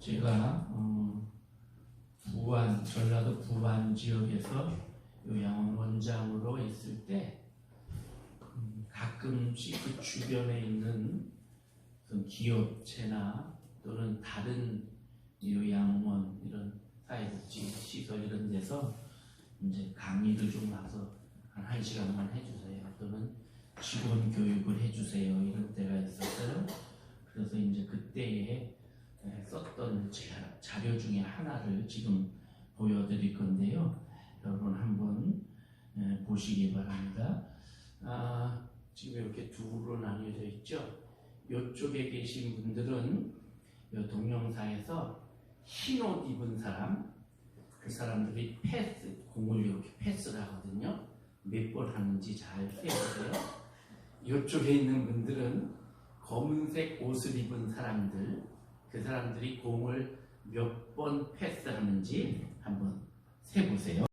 제가 부안, 전라도 부안 지역에서 요양원 원장으로 있을 때 가끔씩 그 주변에 있는 기업체나 또는 다른 요양원 이런 사회복지 시설 이런 데서 이제 강의를 좀 와서 한 1시간만 해주세요. 또는 직원 교육을 해주세요. 이런 때가 있었어요. 그래서 이제 그때에 썼던 자료 중에 하나를 지금 보여드릴 건데요. 여러분 한번 보시기 바랍니다. 지금 이렇게 두로 나뉘어져 있죠. 이쪽에 계신 분들은 이 동영상에서 흰 옷 입은 사람, 그 사람들이 패스, 공을 이렇게 패스를 하거든요. 몇 번 하는지 잘 세우세요. 이쪽에 있는 분들은 검은색 옷을 입은 사람들, 그 사람들이 공을 몇 번 패스하는지 한번 세보세요.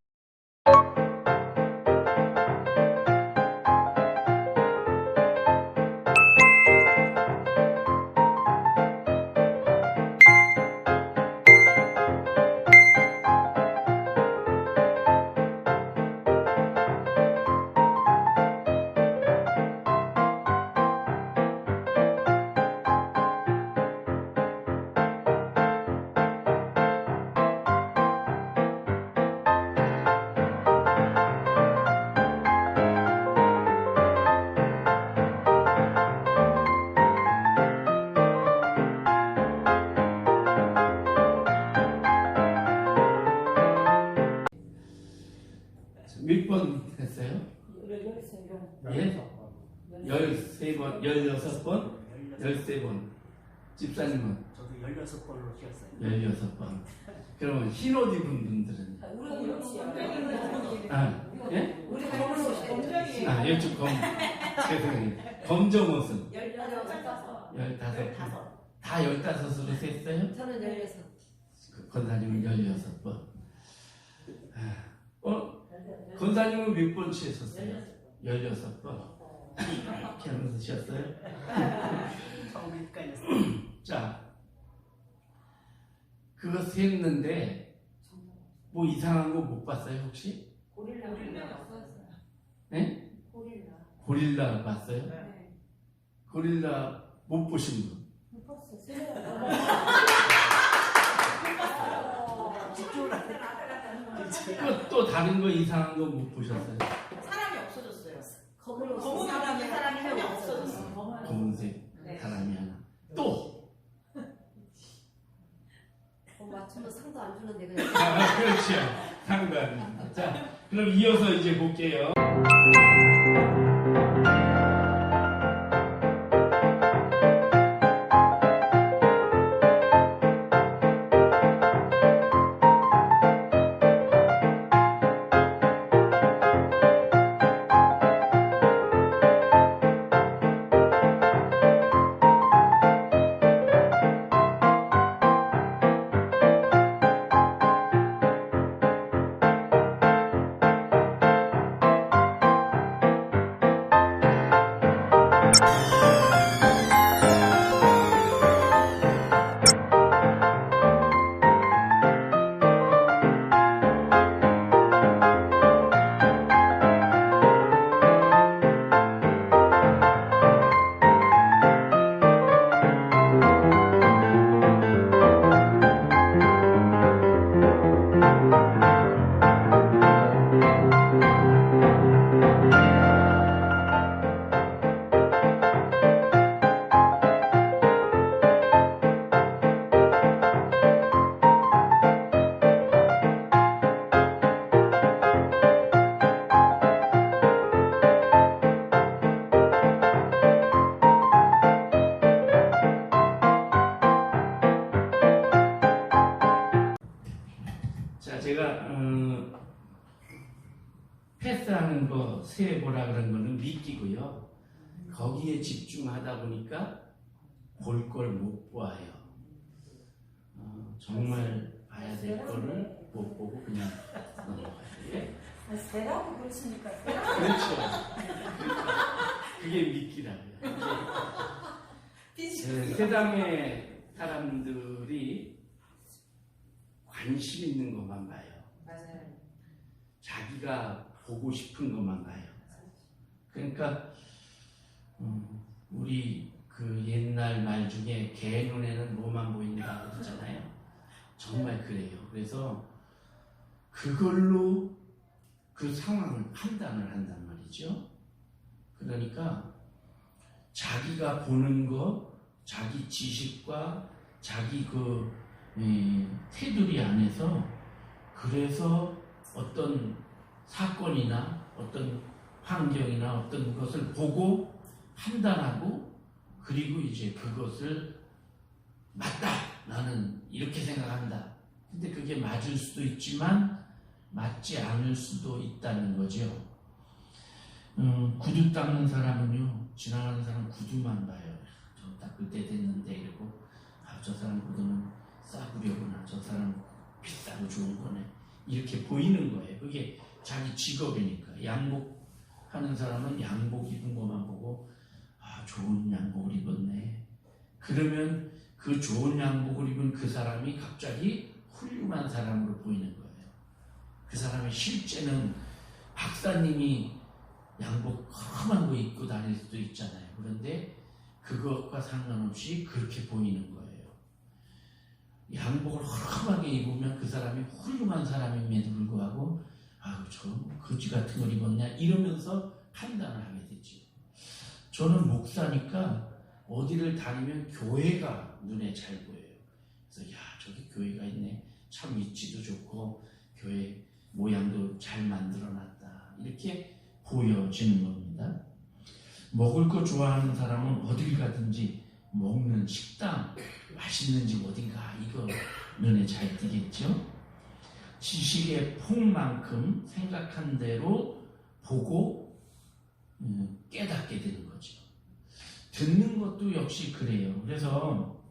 몇 번 했어요? 13번, 16번, 13번. 집사님은? 저도 16번으로 키웠어요. 16번. 그러면 흰 옷 입은 분들은? 예? 이쪽 죄송해요. 검정 옷은? 15. 다 15으로 셌어요? 저는 16. 권사님은 16번. 권사님은 몇 번 치셨어요? 16번. 이렇게 하면서 치셨어요? 처음에 자, 그거 셌는데 뭐 이상한 거 못 봤어요 혹시? 고릴라 없었어요. 네? 고릴라 봤어요? 네. 고릴라 못 보신 분? 못 봤어요. 또 다른 거 이상한 거 못 보셨어요? 사람이 없어졌어요. 검은 사람이 없어졌어요. 검은색 사람이 하나. 또! 맞추면 상도 안 주는데 그냥. 그렇죠. 상관. 자, 그럼 이어서 이제 볼게요. 제가 패스하는 거 세보라 그런 거는 미끼고요. 거기에 집중하다 보니까 볼 걸 못 봐요. 정말 봐야 될 거를 못 보고 그냥 넘어가요. 예? 세라고 그러시니까. 그렇죠. 그게 미끼라고요. 세상의 사람들이 관심 있는 것만 봐요. 맞아요. 자기가 보고 싶은 것만 봐요. 그러니까 우리 그 옛날 말 중에 개 눈에는 뭐만 보인다 그러잖아요. 정말 그래요. 그래서 그걸로 그 상황을 판단을 한단 말이죠. 그러니까 자기가 보는 것, 자기 지식과 자기 그 테두리 안에서 그래서 어떤 사건이나 어떤 환경이나 어떤 것을 보고 판단하고 그리고 이제 그것을 맞다 나는 이렇게 생각한다. 근데 그게 맞을 수도 있지만 맞지 않을 수도 있다는 거죠. 구두 닦는 사람은요, 지나가는 사람 구두만 봐요. 저 닦을 때 됐는데 이러고 저 사람 구두는 싸구려구나, 저 사람 비싸고 좋은 거네, 이렇게 보이는 거예요. 그게 자기 직업이니까. 양복하는 사람은 양복 입은 것만 보고 좋은 양복을 입었네. 그러면 그 좋은 양복을 입은 그 사람이 갑자기 훌륭한 사람으로 보이는 거예요. 그 사람의 실제는 박사님이 양복 험한 거 입고 다닐 수도 있잖아요. 그런데 그것과 상관없이 그렇게 보이는 거예요. 양복을 험하게 입으면 그 사람이 훌륭한 사람임에도 불구하고 저 거지 같은 걸 입었냐 이러면서 판단을 하게 되죠. 저는 목사니까 어디를 다니면 교회가 눈에 잘 보여요. 그래서 저기 교회가 있네, 참 위치도 좋고 교회 모양도 잘 만들어놨다, 이렇게 보여지는 겁니다. 먹을 거 좋아하는 사람은 어딜 가든지 먹는 식당, 맛있는 집 어딘가 이거 눈에 잘 띄겠죠. 지식의 폭만큼 생각한 대로 보고 깨닫게 되는 거죠. 듣는 것도 역시 그래요. 그래서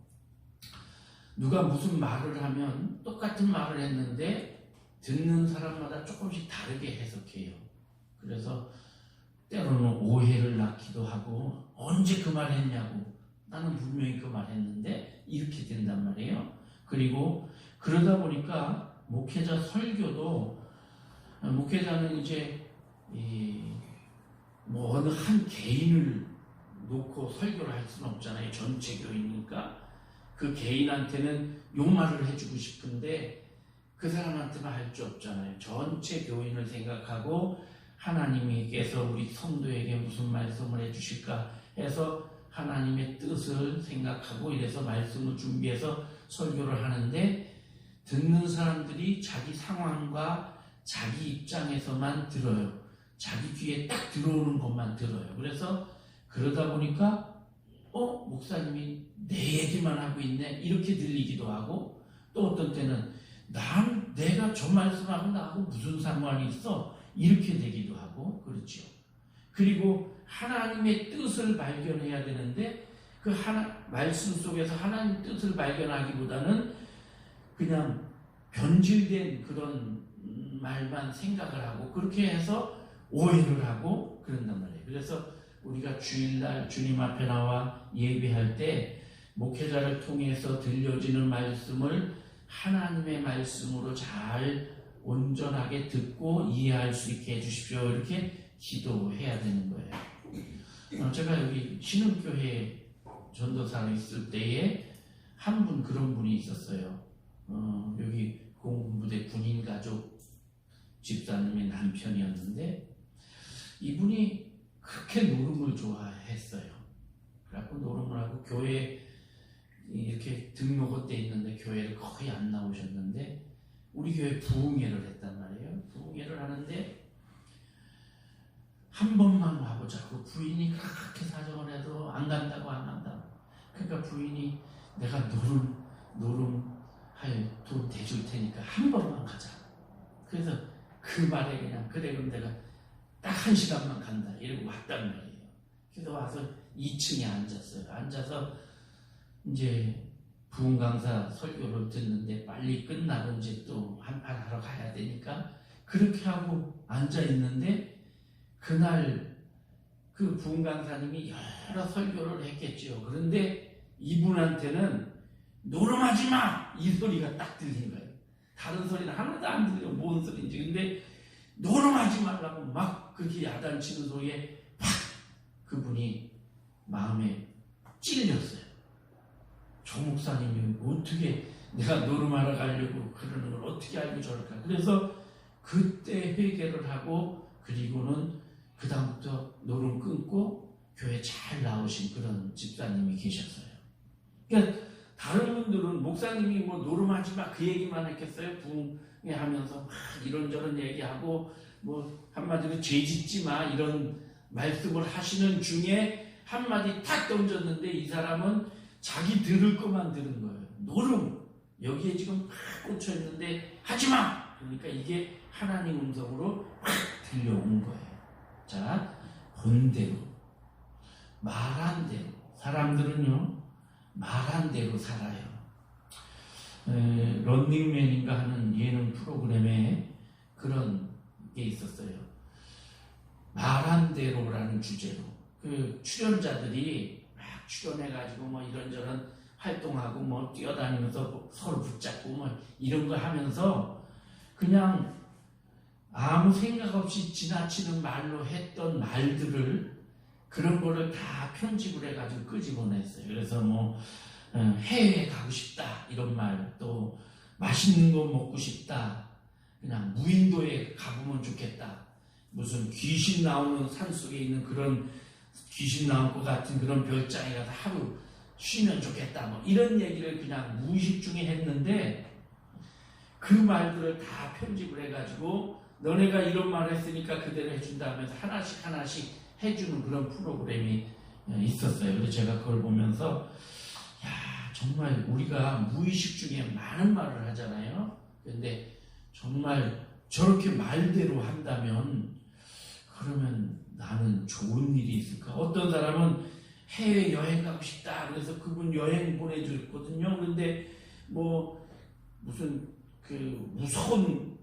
누가 무슨 말을 하면 똑같은 말을 했는데 듣는 사람마다 조금씩 다르게 해석해요. 그래서 때로는 오해를 낳기도 하고 언제 그 말 했냐고, 나는 분명히 그 말 했는데 이렇게 된단 말이에요. 그리고 그러다 보니까 목회자 설교도, 목회자는 이제 뭐 어느 한 개인을 놓고 설교를 할 수는 없잖아요. 전체 교인이니까 그 개인한테는 요 말을 해주고 싶은데 그 사람한테만 할 줄 없잖아요. 전체 교인을 생각하고 하나님께서 우리 성도에게 무슨 말씀을 해주실까 해서 하나님의 뜻을 생각하고 이래서 말씀을 준비해서 설교를 하는데, 듣는 사람들이 자기 상황과 자기 입장에서만 들어요. 자기 귀에 딱 들어오는 것만 들어요. 그래서 그러다 보니까 목사님이 내 얘기만 하고 있네 이렇게 들리기도 하고, 또 어떤 때는 내가 저 말씀하고 나하고 무슨 상관이 있어 이렇게 되기도 하고 그렇죠. 그리고 하나님의 뜻을 발견해야 되는데 그 말씀 속에서 하나님 뜻을 발견하기보다는 그냥 변질된 그런 말만 생각을 하고 그렇게 해서 오해를 하고 그런단 말이에요. 그래서 우리가 주일날 주님 앞에 나와 예배할 때 목회자를 통해서 들려지는 말씀을 하나님의 말씀으로 잘 온전하게 듣고 이해할 수 있게 해주십시오, 이렇게 기도해야 되는 거예요. 제가 여기 신흥교회 전도사로 있을 때에 한 분, 그런 분이 있었어요. 여기 공군부대 군인 가족 집사님의 남편이었는데 이분이 그렇게 노름을 좋아했어요. 그래갖고 노름을 하고 교회 이렇게 등록할 때 있는데 교회를 거의 안 나오셨는데 우리 교회 부흥회를 했단 말이에요. 부흥회를 하는데 한 번만 와보자고, 부인이 그렇게 사정을 해도 안 간다고. 그러니까 부인이 내가 노름할 돈 대줄 테니까 한 번만 가자. 그래서 그 말에 그냥 그래 그럼 내가 딱 1시간만 간다 이러고 왔단 말이에요. 그래서 와서 2층에 앉았어요. 앉아서 이제 부흥 강사 설교를 듣는데 빨리 끝나고 이제 또 한판 하러 가야 되니까 그렇게 하고 앉아 있는데, 그날 그 부흥 강사님이 여러 설교를 했겠죠. 그런데 이분한테는 노름하지 마! 이 소리가 딱 들린 거예요. 다른 소리는 하나도 안 들려. 뭔 소리인지. 근데 노름하지 말라고 막 그렇게 야단치는 소리에 팍 그분이 마음에 찔렸어요. 조 목사님이 어떻게 내가 노름하러 가려고 그러는 걸 어떻게 알고 저럴까. 그래서 그때 회개를 하고 그리고는 그 다음부터 노름 끊고 교회 잘 나오신 그런 집사님이 계셨어요. 그러니까 다른 분들은 목사님이 뭐 노름하지 마 그 얘기만 했겠어요? 부흥회 하면서 막 이런저런 얘기하고 뭐 한마디로 죄 짓지 마 이런 말씀을 하시는 중에 한마디 탁 던졌는데 이 사람은 자기 들을 것만 들은 거예요. 노름 여기에 지금 팍 꽂혀 있는데 하지 마. 그러니까 이게 하나님 음성으로 팍 들려온 거예요. 자, 본대로 말한 대로 사람들은요 말한 대로 살아요. 런닝맨인가 하는 예능 프로그램에 그런 게 있었어요. 말한 대로라는 주제로 그 출연자들이 막 출연해가지고 뭐 이런저런 활동하고 뭐 뛰어다니면서 서로 붙잡고 뭐 이런 거 하면서 그냥 아무 생각 없이 지나치는 말로 했던 말들을 그런 거를 다 편집을 해가지고 끄집어냈어요. 그래서 뭐 해외에 가고 싶다 이런 말, 또 맛있는 거 먹고 싶다, 그냥 무인도에 가보면 좋겠다, 무슨 귀신 나오는 산속에 있는 그런 귀신 나올 것 같은 그런 별장에 가서 하루 쉬면 좋겠다, 뭐 이런 얘기를 그냥 무의식 중에 했는데 그 말들을 다 편집을 해가지고 너네가 이런 말 했으니까 그대로 해준다 하면서 하나씩 하나씩 해주는 그런 프로그램이 있었어요. 그래서 제가 그걸 보면서 야 정말 우리가 무의식 중에 많은 말을 하잖아요. 그런데 정말 저렇게 말대로 한다면 그러면 나는 좋은 일이 있을까? 어떤 사람은 해외 여행 가고 싶다 그래서 그분 여행 보내줬거든요. 그런데 뭐 무슨 그 무서운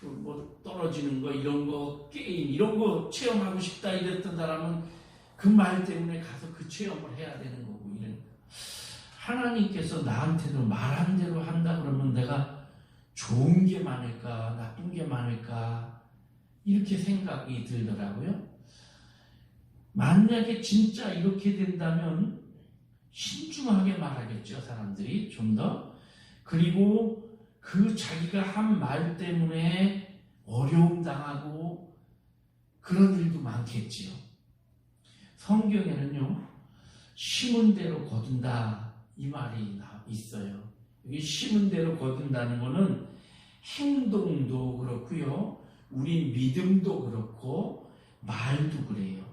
그 뭐 떨어지는 거 이런 거 게임 이런 거 체험하고 싶다 이랬던 사람은 그 말 때문에 가서 그 체험을 해야 되는 거고 이런. 하나님께서 나한테도 말한 대로 한다 그러면 내가 좋은 게 많을까 나쁜 게 많을까 이렇게 생각이 들더라고요. 만약에 진짜 이렇게 된다면 신중하게 말하겠죠 사람들이 좀 더. 그리고 그 자기가 한 말 때문에 어려움 당하고 그런 일도 많겠지요. 성경에는요 심은 대로 거둔다 이 말이 있어요. 여기 심은 대로 거둔다는 거는 행동도 그렇고요 우리 믿음도 그렇고 말도 그래요.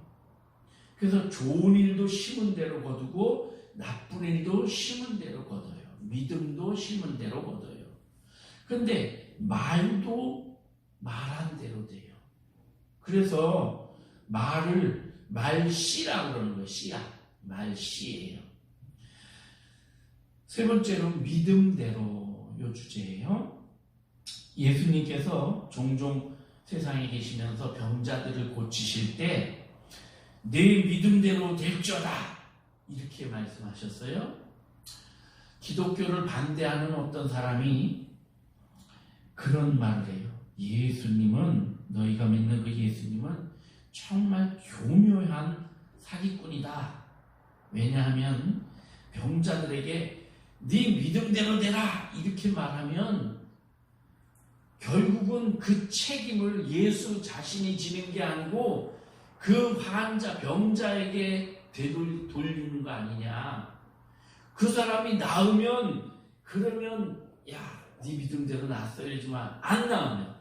그래서 좋은 일도 심은 대로 거두고 나쁜 일도 심은 대로 거둬요. 믿음도 심은 대로 거둬요. 그런데 말도 말한 대로 돼요. 그래서 말을 말씨라고 그러는 거예요. 씨야. 말씨예요. 세 번째로 믿음대로 요 주제예요. 예수님께서 종종 세상에 계시면서 병자들을 고치실 때 내 믿음대로 될지어다 이렇게 말씀하셨어요. 기독교를 반대하는 어떤 사람이 그런 말을 해요. 예수님은 너희가 믿는 그 예수님은 정말 교묘한 사기꾼이다. 왜냐하면 병자들에게 네 믿음대로 되라 이렇게 말하면 결국은 그 책임을 예수 자신이 지는 게 아니고 그 환자 병자에게 되돌리는 거 아니냐. 그 사람이 나으면 그러면 야 네 믿음대로 나았어야지만 안 나으면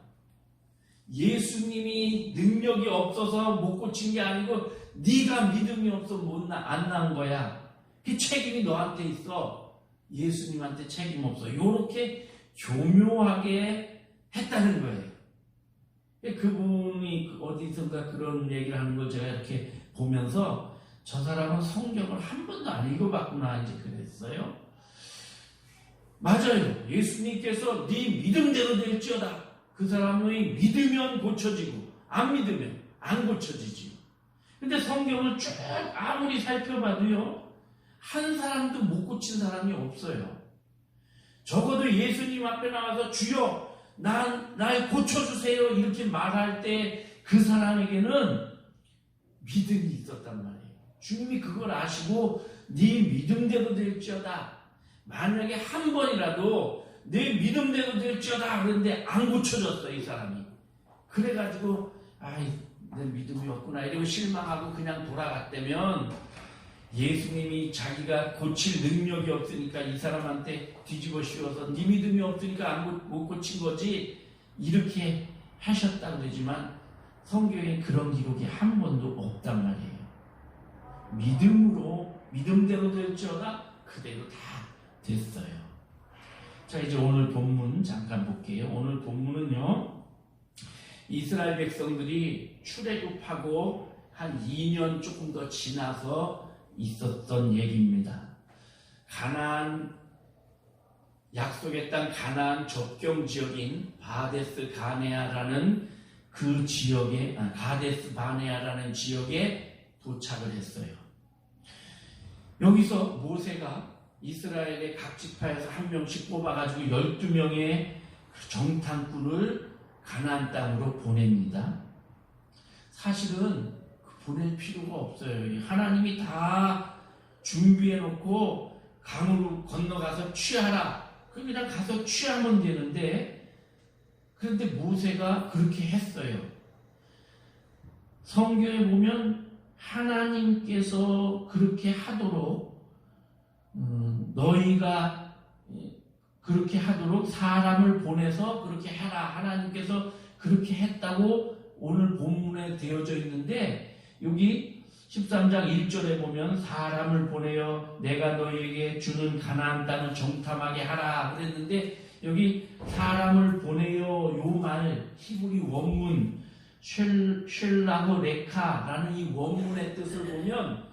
예수님이 능력이 없어서 못 고친 게 아니고 네가 믿음이 없어서 안 나은 거야. 그 책임이 너한테 있어. 예수님한테 책임 없어. 이렇게 교묘하게 했다는 거예요. 그분이 어디선가 그런 얘기를 하는 걸 제가 이렇게 보면서 저 사람은 성경을 한 번도 안 읽어봤구나 이제 그랬어요. 맞아요. 예수님께서 네 믿음대로 될지어다. 그 사람이 믿으면 고쳐지고 안 믿으면 안 고쳐지지. 근데 성경을 쭉 아무리 살펴봐도요 한 사람도 못 고친 사람이 없어요. 적어도 예수님 앞에 나와서 주여 날 고쳐주세요 이렇게 말할 때 그 사람에게는 믿음이 있었단 말이에요. 주님이 그걸 아시고 네 믿음대로 될지어다. 만약에 한 번이라도 내 믿음대로 될지어다 그런데 안 고쳐졌어 이 사람이. 그래가지고 내 믿음이 없구나 이러고 실망하고 그냥 돌아갔다면 예수님이 자기가 고칠 능력이 없으니까 이 사람한테 뒤집어 씌워서 네 믿음이 없으니까 못 고친 거지 이렇게 하셨다고 그러지만 성경에 그런 기록이 한 번도 없단 말이에요. 믿음대로 될지어다 그대로 다 됐어요. 자, 이제 오늘 본문 잠깐 볼게요. 오늘 본문은요, 이스라엘 백성들이 출애굽하고 한 2년 조금 더 지나서 있었던 얘기입니다. 약속의 땅 가나안 접경 지역인 바데스 바네아라는 그 지역에, 가데스 바네아라는 지역에 도착을 했어요. 여기서 모세가 이스라엘의 각 지파에서 한 명씩 뽑아가지고 12명의 정탐꾼을 가나안 땅으로 보냅니다. 사실은 보낼 필요가 없어요. 하나님이 다 준비해놓고 강으로 건너가서 취하라. 그럼 그냥 가서 취하면 되는데 그런데 모세가 그렇게 했어요. 성경에 보면 하나님께서 그렇게 하도록 너희가 그렇게 하도록 사람을 보내서 그렇게 해라. 하나님께서 그렇게 했다고 오늘 본문에 되어져 있는데 여기 13장 1절에 보면 사람을 보내어 내가 너희에게 주는 가나안 땅을 정탐하게 하라 그랬는데 여기 사람을 보내어 요 말 히브리 원문 쉘라흐 레카라는 이 원문의 뜻을 보면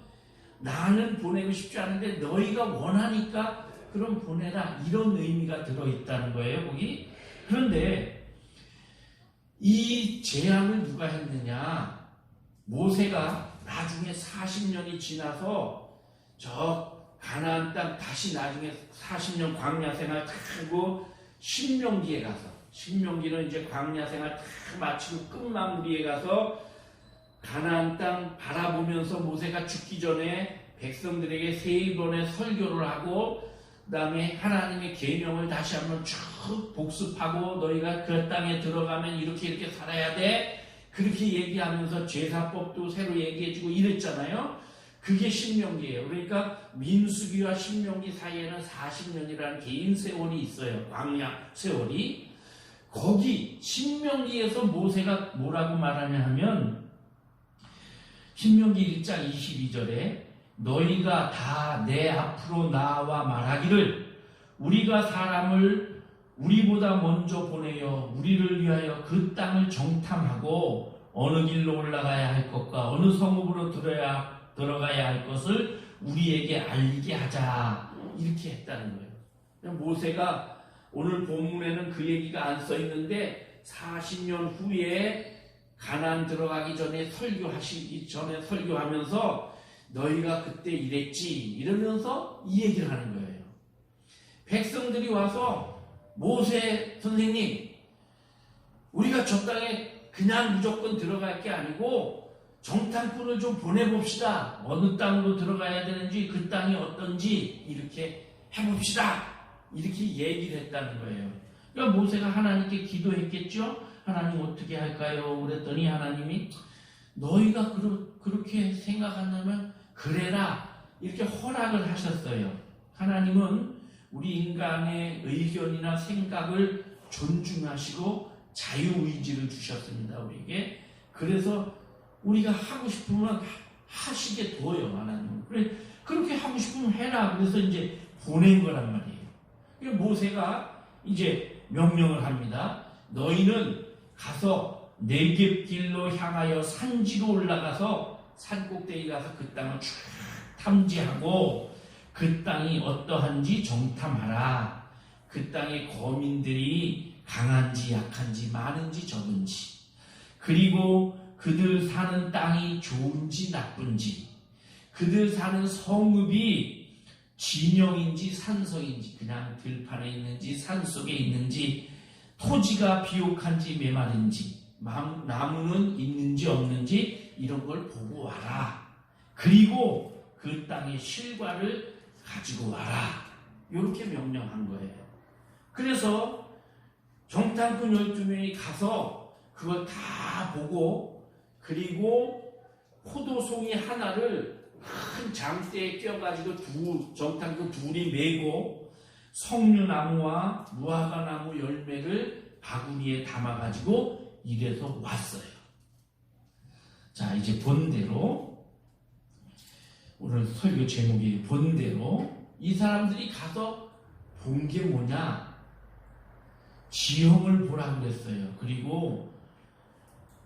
나는 보내고 싶지 않은데 너희가 원하니까 그럼 보내라 이런 의미가 들어있다는 거예요 거기. 그런데 이 제안을 누가 했느냐, 모세가 나중에 40년이 지나서 저 가나안 땅 다시 나중에 40년 광야 생활 다 하고 신명기에 가서, 신명기는 이제 광야 생활 다 마치고 끝마무리에 가서 가나안 땅 바라보면서 모세가 죽기 전에 백성들에게 3번의 설교를 하고 그 다음에 하나님의 계명을 다시 한번 쭉 복습하고 너희가 그 땅에 들어가면 이렇게 살아야 돼 그렇게 얘기하면서 제사법도 새로 얘기해주고 이랬잖아요. 그게 신명기예요. 그러니까 민수기와 신명기 사이에는 40년이라는 개인 세월이 있어요. 광야 세월이. 거기 신명기에서 모세가 뭐라고 말하냐 하면 신명기 1장 22절에 너희가 다 내 앞으로 나와 말하기를 우리가 사람을 우리보다 먼저 보내어 우리를 위하여 그 땅을 정탐하고 어느 길로 올라가야 할 것과 어느 성읍으로 들어가야 할 것을 우리에게 알게 하자 이렇게 했다는 거예요. 모세가 오늘 본문에는 그 얘기가 안 써 있는데 40년 후에 가나안 들어가기 전에 설교하면서 너희가 그때 이랬지 이러면서 이 얘기를 하는 거예요. 백성들이 와서 모세 선생님 우리가 저 땅에 그냥 무조건 들어갈 게 아니고 정탐꾼을 좀 보내봅시다. 어느 땅으로 들어가야 되는지 그 땅이 어떤지 이렇게 해봅시다. 이렇게 얘기를 했다는 거예요. 그러니까 모세가 하나님께 기도했겠죠. 하나님 어떻게 할까요? 그랬더니 하나님이 너희가 그렇게 생각한다면 그래라 이렇게 허락을 하셨어요. 하나님은 우리 인간의 의견이나 생각을 존중하시고 자유의지를 주셨습니다. 우리에게. 그래서 우리가 하고 싶으면 하시게 둬요. 하나님은. 그래, 그렇게 하고 싶으면 해라. 그래서 이제 보낸 거란 말이에요. 그러니까 모세가 이제 명령을 합니다. 너희는 가서 네겝 길로 향하여 산지로 올라가서 산꼭대기 가서 그 땅을 쭉 탐지하고 그 땅이 어떠한지 정탐하라. 그 땅의 거민들이 강한지 약한지 많은지 적은지 그리고 그들 사는 땅이 좋은지 나쁜지 그들 사는 성읍이 진영인지 산성인지 그냥 들판에 있는지 산속에 있는지 토지가 비옥한지 메마른지 나무는 있는지 없는지 이런 걸 보고 와라. 그리고 그 땅의 실과를 가지고 와라. 이렇게 명령한 거예요. 그래서 정탐꾼 12명이 가서 그걸 다 보고 그리고 포도송이 하나를 큰 장대에 껴가지고 정탐꾼 둘이 메고 석류나무와 무화과나무 열매를 바구니에 담아가지고 이래서 왔어요. 자, 이제 본대로 오늘 설교 제목이 본대로 이 사람들이 가서 본 게 뭐냐? 지형을 보라고 그랬어요. 그리고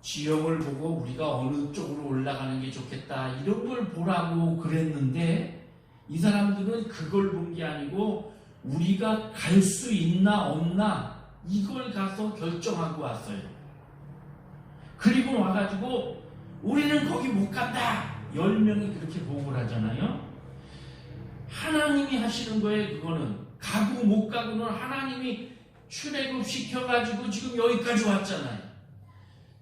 지형을 보고 우리가 어느 쪽으로 올라가는 게 좋겠다 이런 걸 보라고 그랬는데 이 사람들은 그걸 본 게 아니고 우리가 갈 수 있나 없나 이걸 가서 결정하고 왔어요. 그리고 와가지고 우리는 거기 못 간다. 10명이 그렇게 보고를 하잖아요. 하나님이 하시는 거예요. 그거는 가고 못 가고는 하나님이 출애굽 시켜가지고 지금 여기까지 왔잖아요.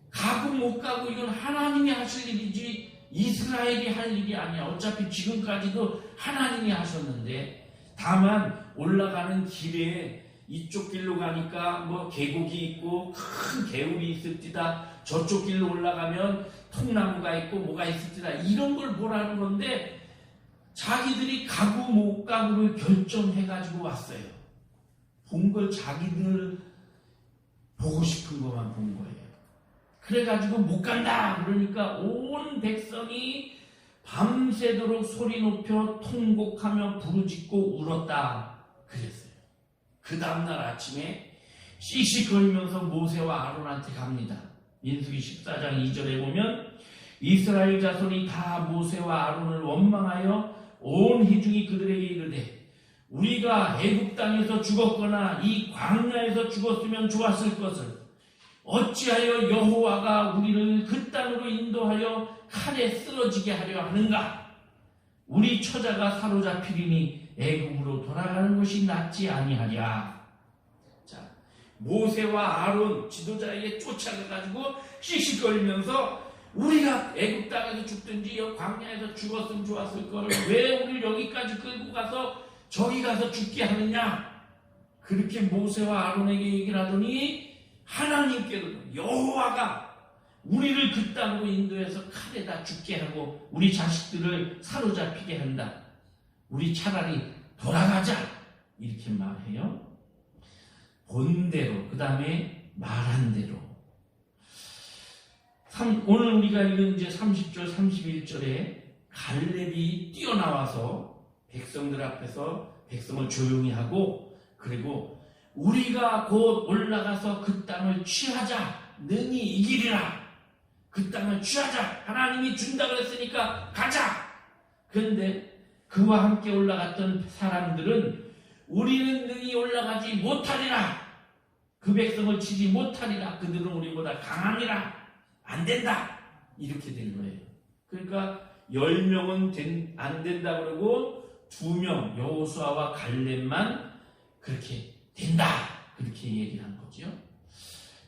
가고 못 가고 이건 하나님이 하실 일이지 이스라엘이 할 일이 아니야. 어차피 지금까지도 하나님이 하셨는데 다만 올라가는 길에 이쪽 길로 가니까 뭐 계곡이 있고 큰 개울이 있을지다. 저쪽 길로 올라가면 통나무가 있고 뭐가 있을지다. 이런 걸 보라는 건데 자기들이 가고 못 가고를 결정해가지고 왔어요. 본 걸 자기들 보고 싶은 것만 본 거예요. 그래가지고 못 간다 그러니까 온 백성이 밤새도록 소리 높여 통곡하며 부르짖고 울었다 그랬어요. 그 다음날 아침에 씩씩거리면서 모세와 아론한테 갑니다. 민수기 14장 2절에 보면 이스라엘 자손이 다 모세와 아론을 원망하여 온 회중이 그들에게 이르되 우리가 애굽 땅에서 죽었거나 이 광야에서 죽었으면 좋았을 것을 어찌하여 여호와가 우리를 그 땅으로 인도하여 칼에 쓰러지게 하려 하는가? 우리 처자가 사로잡히리니 애굽으로 돌아가는 것이 낫지 아니하랴. 자, 모세와 아론 지도자에게 쫓아가가지고 씩씩거리면서 우리가 애굽 땅에서 죽든지 광야에서 죽었으면 좋았을 걸 왜 우리를 여기까지 끌고 가서 저기 가서 죽게 하느냐? 그렇게 모세와 아론에게 얘기를 하더니 하나님께로는 여호와가 우리를 그 땅으로 인도해서 칼에다 죽게 하고 우리 자식들을 사로잡히게 한다. 우리 차라리 돌아가자. 이렇게 말해요. 본대로 그 다음에 말한 대로 오늘 우리가 읽은 이제 30절 31절에 갈렙이 뛰어나와서 백성들 앞에서 백성을 조용히 하고 그리고 우리가 곧 올라가서 그 땅을 취하자. 능히 이기리라. 그 땅을 취하자. 하나님이 준다 그랬으니까 가자. 그런데 그와 함께 올라갔던 사람들은 우리는 능히 올라가지 못하리라. 그 백성을 치지 못하리라. 그들은 우리보다 강하니라. 안 된다. 이렇게 된 거예요. 그러니까 10명은 안 된다 그러고 2명 여호수아와 갈렙만 그렇게 된다. 그렇게 얘기를 한 거죠.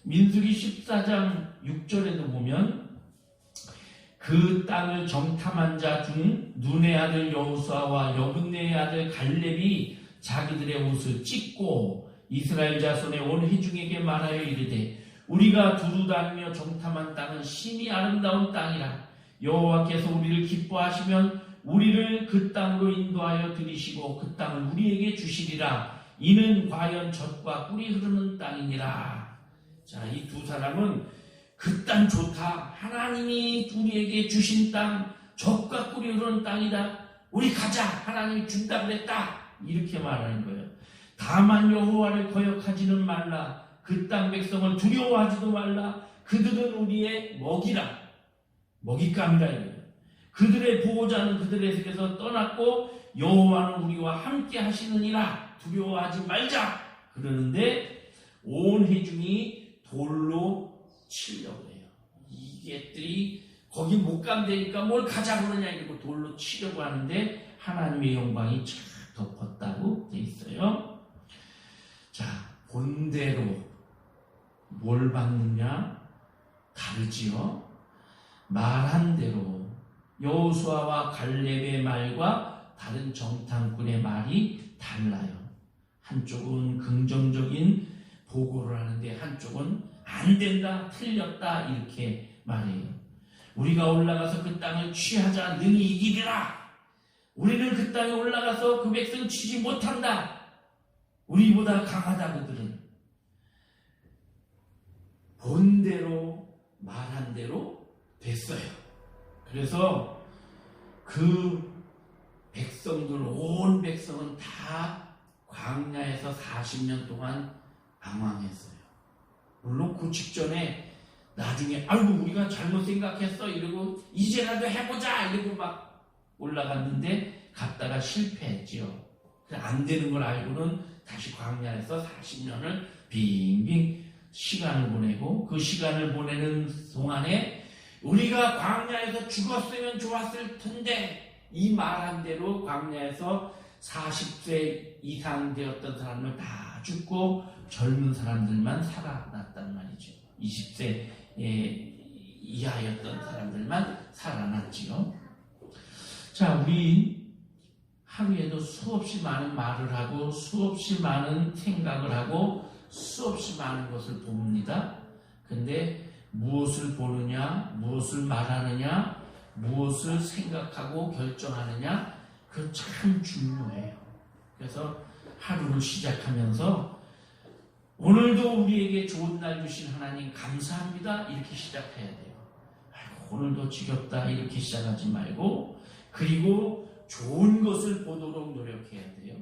민수기 14장 6절에도 보면 그 땅을 정탐한 자 중 눈의 아들 여호수아와 여분네의 아들 갈렙이 자기들의 옷을 찢고 이스라엘 자손의 온 회중에게 말하여 이르되 우리가 두루 다니며 정탐한 땅은 심히 아름다운 땅이라. 여호와께서 우리를 기뻐하시면 우리를 그 땅으로 인도하여 들이시고 그 땅을 우리에게 주시리라. 이는 과연 젖과 꿀이 흐르는 땅이니라. 자, 이 두 사람은 그 땅 좋다. 하나님이 우리에게 주신 땅, 젖과 꿀이 흐르는 땅이다. 우리 가자. 하나님이 준다 그랬다. 이렇게 말하는 거예요. 다만 여호와를 거역하지는 말라. 그 땅 백성을 두려워하지도 말라. 그들은 우리의 먹이라. 먹잇감이라 이거예요. 그들의 보호자는 그들에게서 떠났고 여호와는 우리와 함께 하시느니라. 두려워하지 말자. 그러는데 온 회중이 돌로 치려고 해요. 이게들이 거기 못 간다니까 뭘 가자 그러냐 이러고 돌로 치려고 하는데 하나님의 영광이 쫙 덮었다고 돼 있어요. 자, 본대로 뭘 받느냐? 다르지요. 말한 대로 여호수아와 갈렙의 말과 다른 정탐꾼의 말이 달라요. 한쪽은 긍정적인 보고를 하는데 한쪽은 안 된다, 틀렸다 이렇게 말해요. 우리가 올라가서 그 땅을 취하자 능히 이기리라. 우리는 그 땅에 올라가서 그 백성 치지 못한다. 우리보다 강하다. 그들은 본대로 말한 대로 됐어요. 그래서 그 백성들, 온 백성은 다 광야에서 40년 동안 방황했어요. 물론 그 직전에 나중에 아이고 우리가 잘못 생각했어 이러고 이제라도 해보자 이러고 막 올라갔는데 갔다가 실패했지요. 안 되는 걸 알고는 다시 광야에서 40년을 빙빙 시간을 보내고 그 시간을 보내는 동안에 우리가 광야에서 죽었으면 좋았을 텐데 이 말한 대로 광야에서 40세 이상 되었던 사람을 다 죽고 젊은 사람들만 살아났단 말이죠. 20세 이하였던 사람들만 살아났지요. 자, 우리 하루에도 수없이 많은 말을 하고 수없이 많은 생각을 하고 수없이 많은 것을 봅니다. 근데 무엇을 보느냐, 무엇을 말하느냐, 무엇을 생각하고 결정하느냐, 그거 참 중요해요. 그래서 하루를 시작하면서 오늘도 우리에게 좋은 날 주신 하나님 감사합니다 이렇게 시작해야 돼요. 아이고, 오늘도 지겹다 이렇게 시작하지 말고 그리고 좋은 것을 보도록 노력해야 돼요.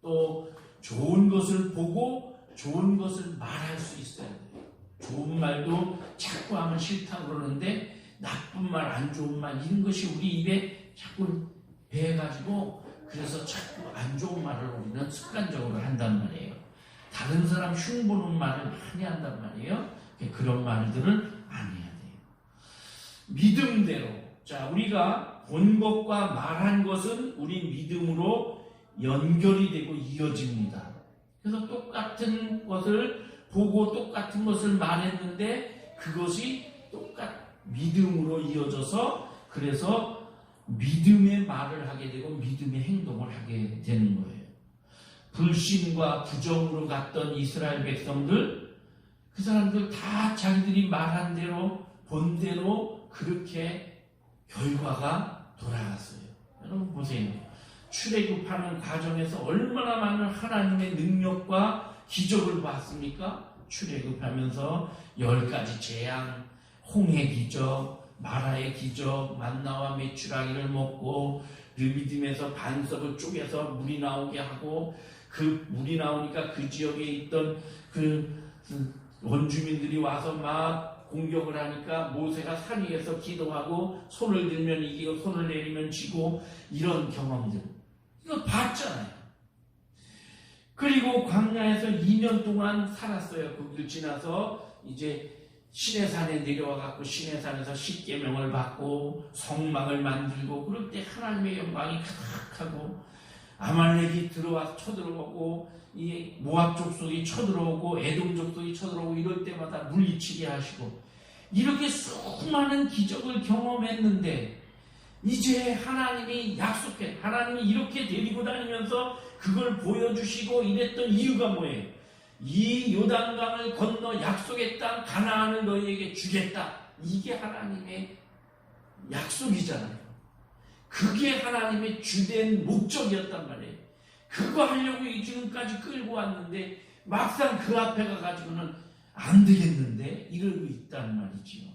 또 좋은 것을 보고 좋은 것을 말할 수 있어야 돼요. 좋은 말도 자꾸 하면 싫다고 그러는데 나쁜 말, 안 좋은 말 이런 것이 우리 입에 자꾸 배해가지고 그래서 자꾸 안 좋은 말을 우리는 습관적으로 한단 말이에요. 다른 사람 흉보는 말을 많이 한단 말이에요. 그런 말들을 안 해야 돼요. 믿음대로. 자, 우리가 본 것과 말한 것은 우리 믿음으로 연결이 되고 이어집니다. 그래서 똑같은 것을 보고 똑같은 것을 말했는데 그것이 믿음으로 이어져서 그래서 믿음의 말을 하게 되고 믿음의 행동을 하게 되는 거예요. 불신과 부정으로 갔던 이스라엘 백성들, 그 사람들 다 자기들이 말한 대로 본 대로 그렇게 결과가 돌아갔어요. 여러분 보세요. 출애굽하는 과정에서 얼마나 많은 하나님의 능력과 기적을 봤습니까? 출애굽하면서 10가지 재앙, 홍해 기적, 마라의 기적, 만나와 메추라기를 먹고 르비딤에서 반석을 쪼개서 물이 나오게 하고 그 물이 나오니까 그 지역에 있던 그 원주민들이 와서 막 공격을 하니까 모세가 산 위에서 기도하고 손을 들면 이기고 손을 내리면 지고 이런 경험들 이거 봤잖아요. 그리고 광야에서 2년 동안 살았어요. 그 길 지나서 이제 시내산에 내려와갖고 시내산에서 십계명을 받고 성막을 만들고 그럴 때 하나님의 영광이 가득하고 아말렉이 들어와서 쳐들어오고 이 모압 족속이 쳐들어오고 에돔 족속이 쳐들어오고 이럴 때마다 물리치게 하시고 이렇게 수많은 기적을 경험했는데 이제 하나님이 약속해 하나님이 이렇게 데리고 다니면서 그걸 보여주시고 이랬던 이유가 뭐예요? 이 요단강을 건너 약속의 땅 가나안을 너희에게 주겠다. 이게 하나님의 약속이잖아요. 그게 하나님의 주된 목적이었단 말이에요. 그거 하려고 지금까지 끌고 왔는데 막상 그 앞에 가가지고는 안 되겠는데 이러고 있단 말이지요.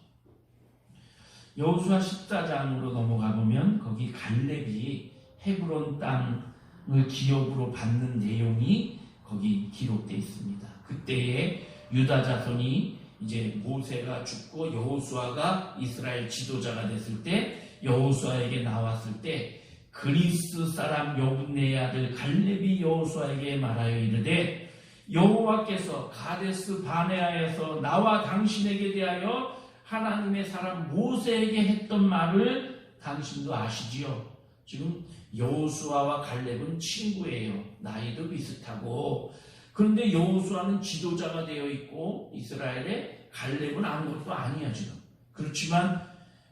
여호수아 14장으로 넘어가 보면 거기 갈렙이 헤브론 땅을 기업으로 받는 내용이 거기 기록되어 있습니다. 그때에 유다 자손이 이제 모세가 죽고 여호수아가 이스라엘 지도자가 됐을 때 여호수아에게 나왔을 때 그리스 사람 여분네의 아들 갈렙이 여호수아에게 말하여 이르되 여호와께서 가데스 바네아에서 나와 당신에게 대하여 하나님의 사람 모세에게 했던 말을 당신도 아시지요. 지금 여호수아와 갈렙은 친구예요. 나이도 비슷하고. 그런데 여호수아는 지도자가 되어 있고 이스라엘의 갈렙은 아무것도 아니야 지금. 그렇지만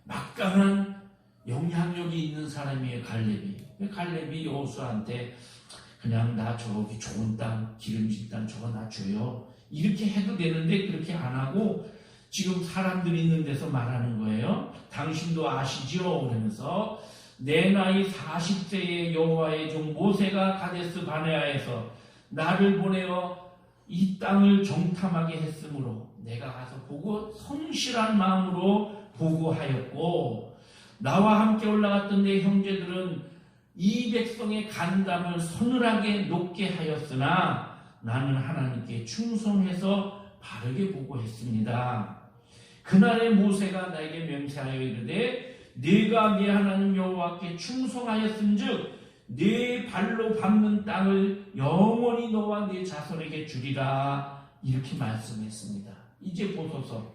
막강한 영향력이 있는 사람이에요. 갈렙이 여호수아한테 그냥 나 저기 좋은 땅, 기름진 땅 저거 나 줘요. 이렇게 해도 되는데 그렇게 안 하고 지금 사람들이 있는 데서 말하는 거예요. 당신도 아시지요? 그러면서 내 나이 40세의 여호와의 종 모세가 가데스 바네아에서 나를 보내어 이 땅을 정탐하게 했으므로 내가 가서 보고 성실한 마음으로 보고하였고 나와 함께 올라갔던 내 형제들은 이 백성의 간담을 서늘하게 높게 하였으나 나는 하나님께 충성해서 바르게 보고했습니다. 그날에 모세가 나에게 맹세하여 이르되 네가 네 하나님 여호와께 충성하였은즉 네 발로 밟는 땅을 영원히 너와 네 자손에게 주리라 이렇게 말씀했습니다. 이제 보소서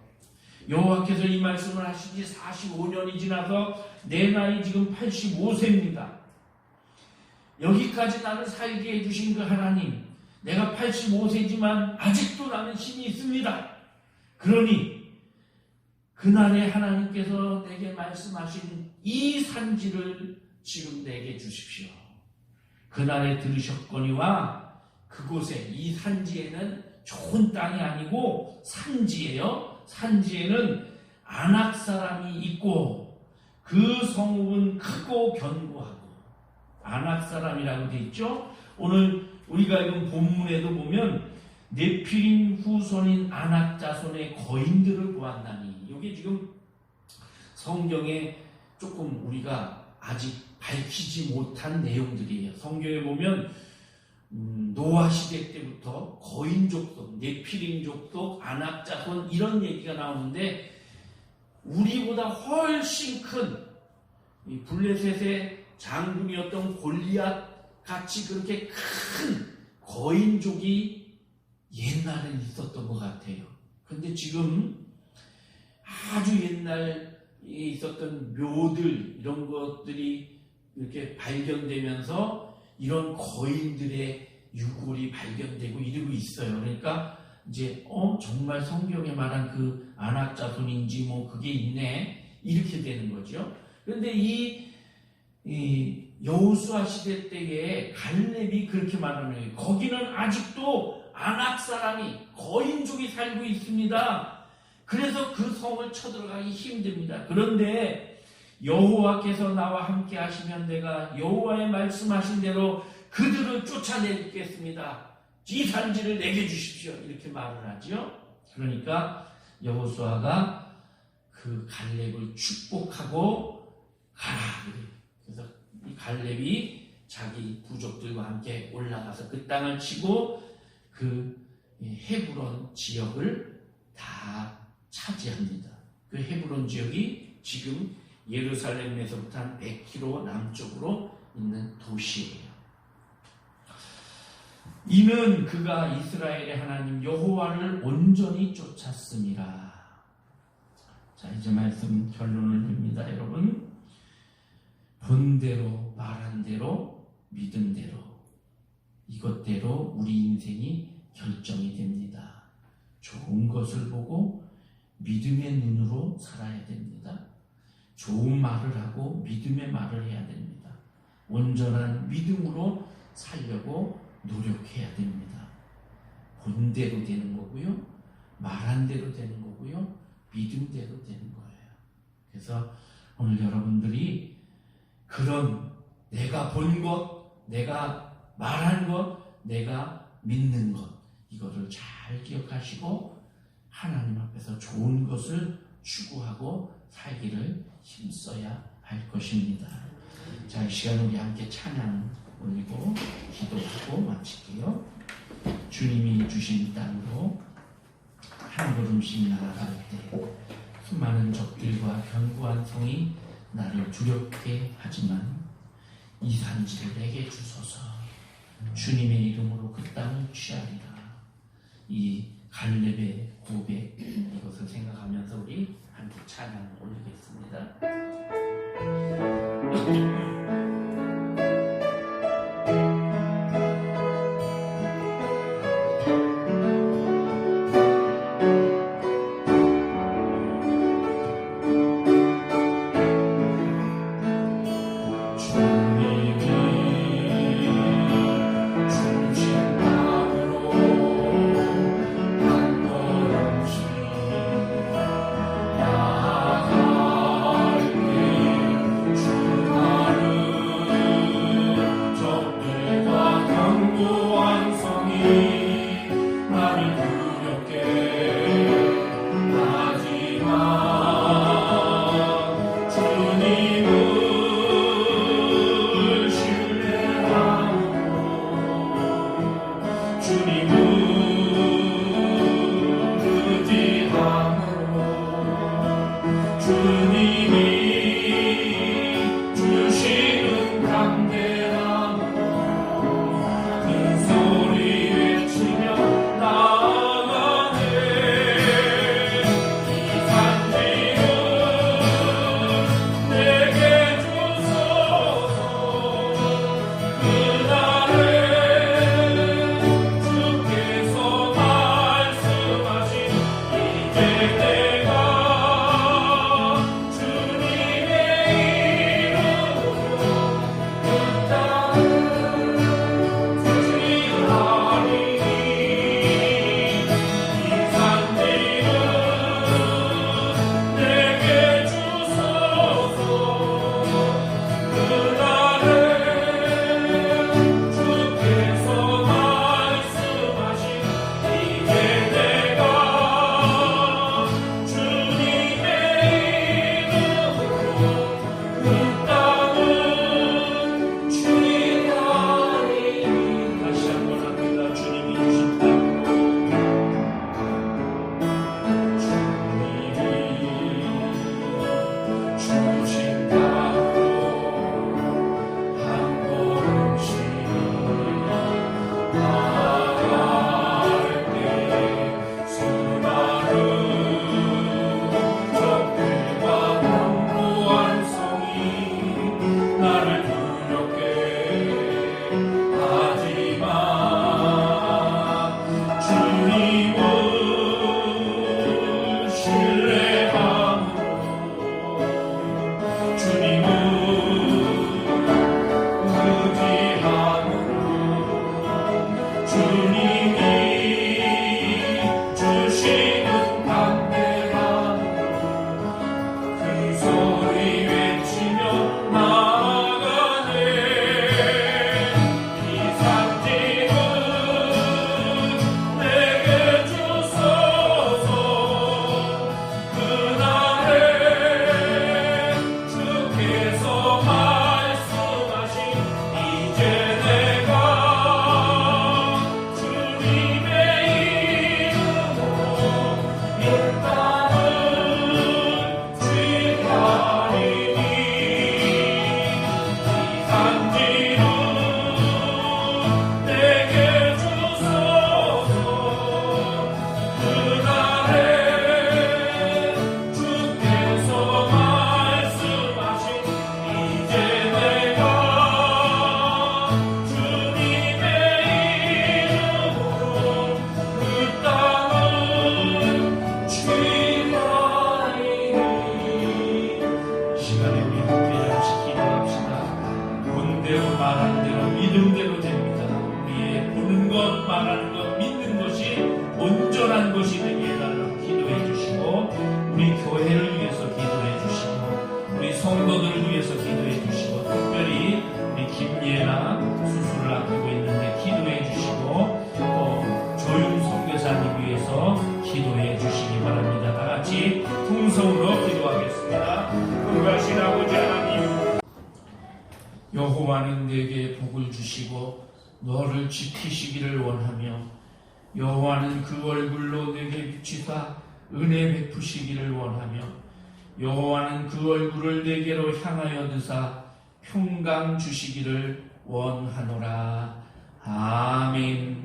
여호와께서 이 말씀을 하신 지 45년이 지나서 내 나이 지금 85세입니다. 여기까지 나를 살게 해주신 그 하나님, 내가 85세지만 아직도 나는 힘이 있습니다. 그러니 그날에 하나님께서 내게 말씀하신 이 산지를 지금 내게 주십시오. 그날에 들으셨거니와 그곳에 이 산지에는 좋은 땅이 아니고 산지예요. 산지에는 아낙 사람이 있고 그 성읍은 크고 견고하고 아낙 사람이라고 되어 있죠. 오늘 우리가 읽은 본문에도 보면 네피림 후손인 아낙 자손의 거인들을 보았나니 이게 지금 성경에 조금 우리가 아직 밝히지 못한 내용들이에요. 성경에 보면 노아 시대 때부터 거인 족속, 네피림 족속, 아낙 자손 이런 얘기가 나오는데 우리보다 훨씬 큰 이 블레셋의 장군이었던 골리앗 같이 그렇게 큰 거인족이 옛날에 있었던 것 같아요. 그런데 지금 아주 옛날에 있었던 묘들 이런 것들이 이렇게 발견되면서 이런 거인들의 유골이 발견되고 이러고 있어요. 그러니까 이제 정말 성경에 말한 그 아낙 자손인지 뭐 그게 있네 이렇게 되는 거죠. 그런데 이 여호수아 시대 때에 갈렙이 그렇게 말하는 거예요. 거기는 아직도 아낙 사람이 거인족이 살고 있습니다. 그래서 그 성을 쳐들어가기 힘듭니다. 그런데 여호와께서 나와 함께 하시면 내가 여호와의 말씀하신 대로 그들을 쫓아내겠습니다. 이 산지를 내게 주십시오. 이렇게 말을 하죠. 그러니까 여호수아가 그 갈렙을 축복하고 가라. 그래서 이 갈렙이 자기 부족들과 함께 올라가서 그 땅을 치고 그 헤브론 지역을 다 차지합니다. 그 헤브론 지역이 지금 예루살렘에서부터 한 100km 남쪽으로 있는 도시예요. 이는 그가 이스라엘의 하나님 여호와를 온전히 쫓았습니다. 자, 이제 말씀 결론을 냅니다. 여러분, 본대로 말한 대로 믿은 대로 이것대로 우리 인생이 결정이 됩니다. 좋은 것을 보고 믿음의 눈으로 살아야 됩니다. 좋은 말을 하고 믿음의 말을 해야 됩니다. 온전한 믿음으로 살려고 노력해야 됩니다. 본대로 되는 거고요. 말한 대로 되는 거고요. 믿음대로 되는 거예요. 그래서 오늘 여러분들이 그런 내가 본 것, 내가 말한 것, 내가 믿는 것 이거를 잘 기억하시고 하나님 앞에서 좋은 것을 추구하고 살기를 힘써야 할 것입니다. 자, 이 시간 우리 함께 찬양 올리고 기도하고 마칠게요. 주님이 주신 땅으로 한 걸음씩 나아갈 때 수많은 적들과 견고한 성이 나를 두렵게 하지만 이 산지를 내게 주소서. 주님의 이름으로 그 땅을 취하리라. 이 갈렙의 고백 이것을 생각하면서 우리 함께 찬양을 올리겠습니다. 나를 두렵게 하지마. 주님을 신뢰함으로 주님을 의지함으로 주님이 주시는 강대함으로 큰 소리 외치며 나아가네. 이 산지를 내게 주소서. 그날에 주께서 말씀하신 이제 내가 주님의 이름으로 그 땅을 지나리니. 이 산지를 내게 주소서. 그날에 주께서 말씀하신 이제 내가 주님의 이름으로 그 땅을 주리하리니. 다시 한번 합니다. 주님이 주신 땅으로 주님이 주신 땅으로 한 걸음씩 나아갈 때 수많은 적들과 공고한 성이 나를 두렵게 하지마. 주님을 신뢰함으로 주님을 의지함으로 주님이 주시는 강대함으로 큰 소리 외치며 나아가네. 이 산지를 내게 주소서. 그날에 주께서 말씀하신 이제 내가 주님의 이름으로 이 땅을 지나리니. 이 산지를 내게 주소서. 그날에 주께서 말씀하신 이제 내가 주님의 이름으로 그 땅을 취하리니. 이 시간에 우리 함께 잠시 기도합시다. 본대로 말하는 대로 믿음대로 됩니다. 우리의 보는 것, 말하는 것, 믿는 것이 온전한 것이 되게 해달라고 기도해 주시고, 우리 교회를 위해서 기도해 주시고, 우리 성도들을 위해서 기도해 주시고, 특별히 우리 김예나 수술을 앞두고 있는데 기도해 주시고, 또 조윤 선교사님 위해서 기도해 주시기 바랍니다. 다 같이 통성으로 기도하겠습니다. 불가신 아버지 하나님, 여호와는 내게 복을 주시고 너를 지키시기를 원하며 여호와는 그 얼굴로 내게 비추사 은혜 베푸시기를 원하며 여호와는 그 얼굴을 내게로 향하여 드사 평강 주시기를 원하노라. 아멘.